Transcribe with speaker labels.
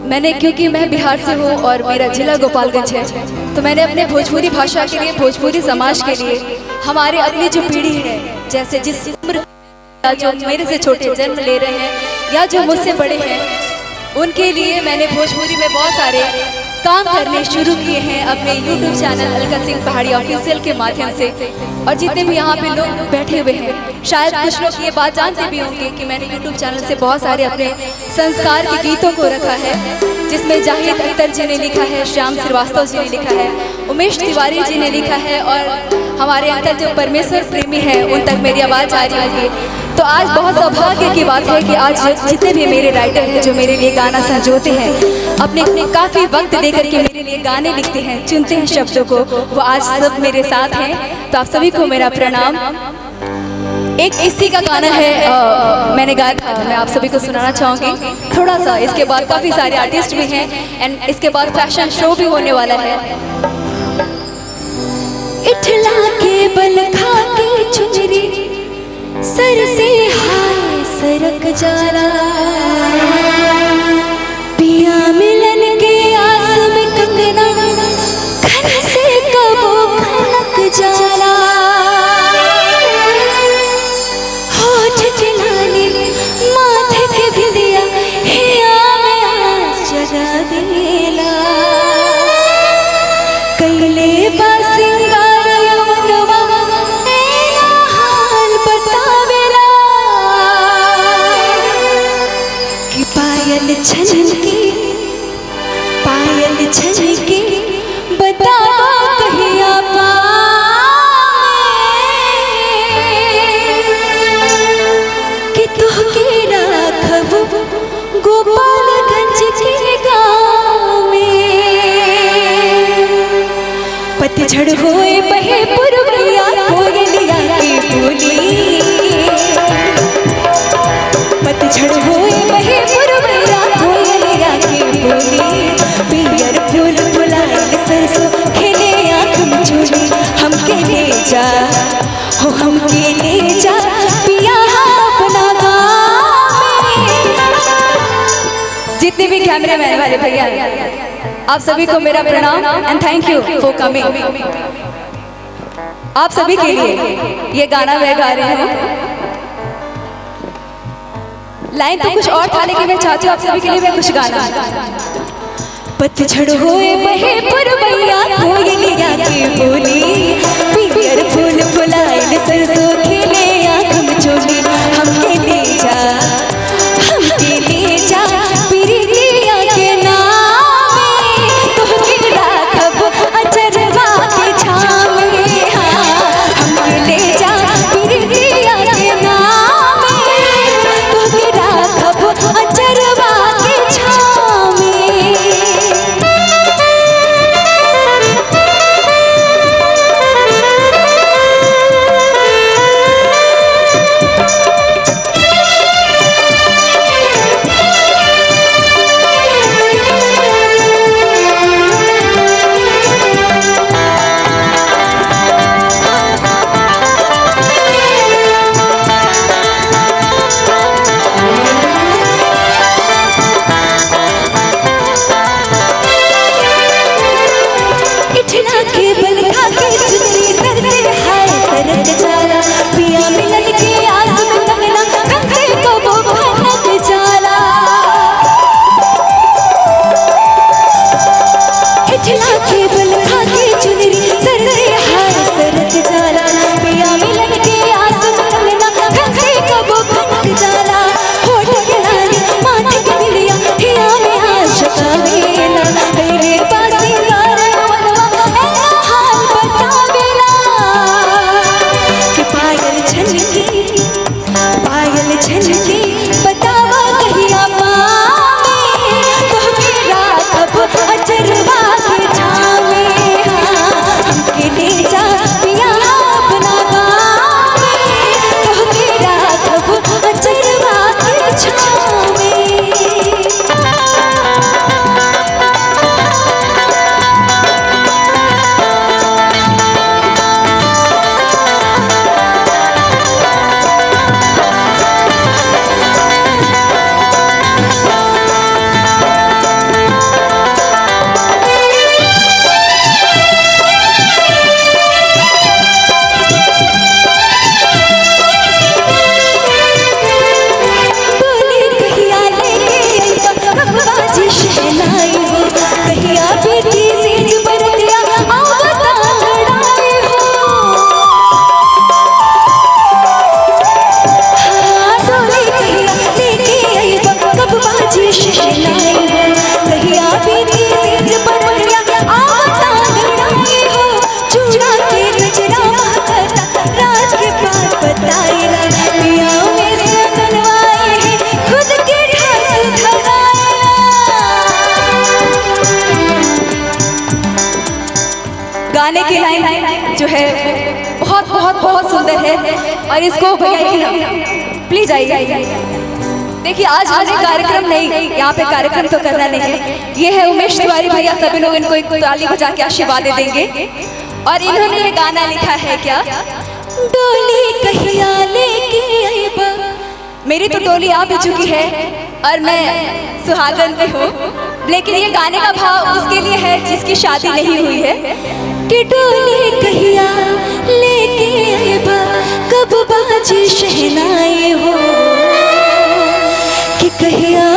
Speaker 1: मैंने, क्योंकि मैं बिहार से हूँ और मेरा जिला गोपालगंज है, तो मैंने अपने भोजपुरी भाषा के लिए, भोजपुरी समाज के लिए, हमारे अगली जो पीढ़ी है, जैसे जिस उम्र जो मेरे से छोटे जन्म ले रहे हैं या जो मुझसे बड़े हैं, उनके लिए मैंने भोजपुरी में बहुत सारे काम करने शुरू किए हैं अपने YouTube चैनल अलका सिंह पहाड़ी ऑफिशियल के माध्यम से। और जितने भी यहाँ पे लोग बैठे हुए हैं, शायद कुछ लोग ये बात जानते भी होंगे कि मैंने YouTube चैनल से बहुत सारे अपने संस्कार के गीतों को रखा है, जिसमें जाहिद अख्तर जी ने लिखा है, श्याम श्रीवास्तव जी ने लिखा है, उमेश तिवारी जी ने लिखा है, और हमारे अंकल जो परमेश्वर प्रेमी हैं उन तक मेरी आवाज़ आ रही होगी। तो आज बहुत सौभाग्य की बात है कि आज जितने भी मेरे राइटर हैं जो मेरे लिए गाना संजोते हैं, अपने काफ़ी वक्त देकर के मेरे लिए गाने लिखते हैं, चुनते हैं शब्दों को, वो आज सब मेरे साथ हैं। तो आप सभी को मेरा प्रणाम। एक इसी का गाना है, मैंने गाया था, मैं आप सभी को सुनाना चाहूँगी थोड़ा सा। इसके बाद काफ़ी सारे आर्टिस्ट भी हैं एंड इसके बाद फैशन शो भी होने वाला है। इठला के बल खा के चुनरी सर से हाय सरक जाला, पिया मिलन के आस में कंगना घर से कबो खनक जाला, होठ चिलाने माथे पे बिंदिया हिया में आज जगा देला, कैले बा सिंगार यौवनवा एना हाल बतावेला, कि पायल छनके बतावा कहिया कि तोहके राखब गोपालगंज के गाँव में, पतझड़ होए बहे पुरवैया कोयलिया की बोली, पतझड़ होए बहे पुरवैया कोयलिया की बोली, पियर फूल फुलाए सरसों खिले आँख में चूड़ी, हमके ले जा हो हमके ले जा पिया अपना गाँव में। जितने भी कैमरे मैन वाले भैया, आप सभी को मेरा प्रणाम and thank you for coming. आप सभी के लिए ये गाना मैं गा रही हूँ। लाइन तो कुछ और था, लेकिन मैं चाहती हूँ आप सभी के लिए मैं कुछ गाना। पतझड़ होए बहे पुरवैया कोयलिया की बोली, पियर फूल फुलाए सरसों खिले आँख में चोली, हमके ले जा पिरिया के नाम में, तोहके राखब अजरवा के छाँव में, हमके ले जा पिरिया के नाम में, तोहके राखब अजरवा के छाँव में। गाने की लाइन जो है बहुत बहुत बहुत सुंदर है और इसको भैया प्लीज आइए। देखिए आज हमें कार्यक्रम नहीं, यहाँ पे कार्यक्रम तो करना नहीं है। ये है उमेश तिवारी भैया, सभी लोग इनको एक ताली बजा के आशीर्वाद देंगे। और इन्होंने ये गाना लिखा है क्या, डोली कहिया लेके आइबा। मेरी तो डोली आ भी चुकी है और मैं सुहागन भी हूँ, लेकिन ये गाने का भाव उसके लिए है जिसकी शादी नहीं हुई है कि डोली कहिया लेके आइबा, कब बाजी शहनाई हो कि कहिया